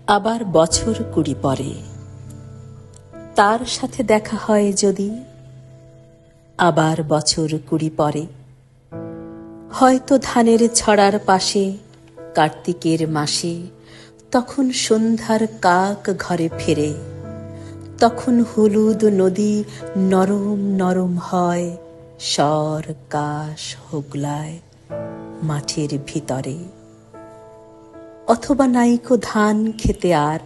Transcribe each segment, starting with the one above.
আবার বছর 20 পরে তার সাথে দেখা হয় যদি, আবার বছর 20 পরে হয়তো ধানের ছড়ার পাশে কার্তিকের মাসে, তখন সন্ধ্যার কাক ঘরে ফেরে, তখন হলুদ নদী নরম নরম হয় স্বর কাশ হুগলায় মাঠের ভিতরে। অথবা নাইকো ধান খেতে আর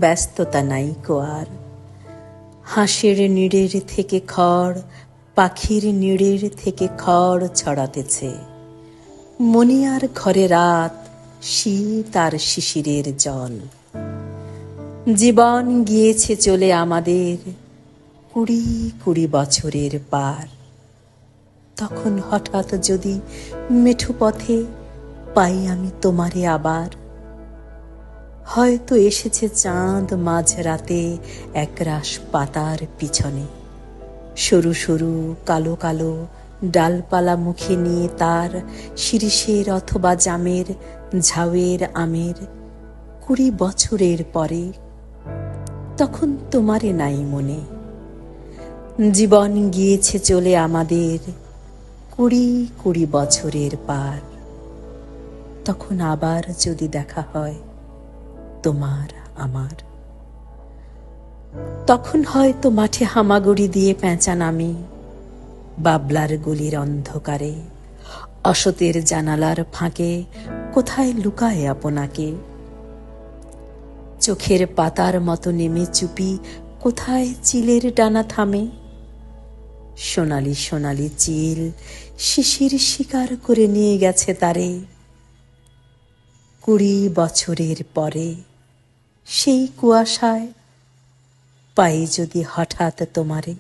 ব্যস্ততা নাইকো আর, হাঁসের নিড়ের থেকে খড়, পাখির নিড়ের থেকে খড় ছড়াতেছে। মনিয়ার ঘরে রাত, শীত আর শিশিরের জল। জীবন গিয়েছে চলে আমাদের 20 বছরের পার। তখন হঠাৎ যদি মেঠো পথে পাই আমি তোমারে আবার, হয়তো এসেছে চাঁদ মাঝরাতে একরাশ পাতার পিছনে, সরু সরু কালো কালো ডালপালা মুখে নিয়ে তার শিরিষের অথবা জামের ঝাউয়ের আমের 20 বছরের পরে। তখন তোমারে নাই মনে, জীবন গিয়েছে চলে আমাদের 20 বছরের পার। তখন আবার যদি দেখা হয় তোমার আমার, তখন হয়তো মাঠে হামাগুড়ি দিয়ে পেঁচা নামে, বাবলার গলির অন্ধকারে অসতের জানালার ফাঁকে কোথায় লুকায় আপনাকে। চোখের পাতার মতো নেমে চুপি কোথায় চিলের ডানা থামে, সোনালি সোনালি চিল শিশির শিকার করে নিয়ে গেছে তারে। 20 বছরের পরে সেই কুয়াশায় পাই যদি হঠাৎ তোমারে।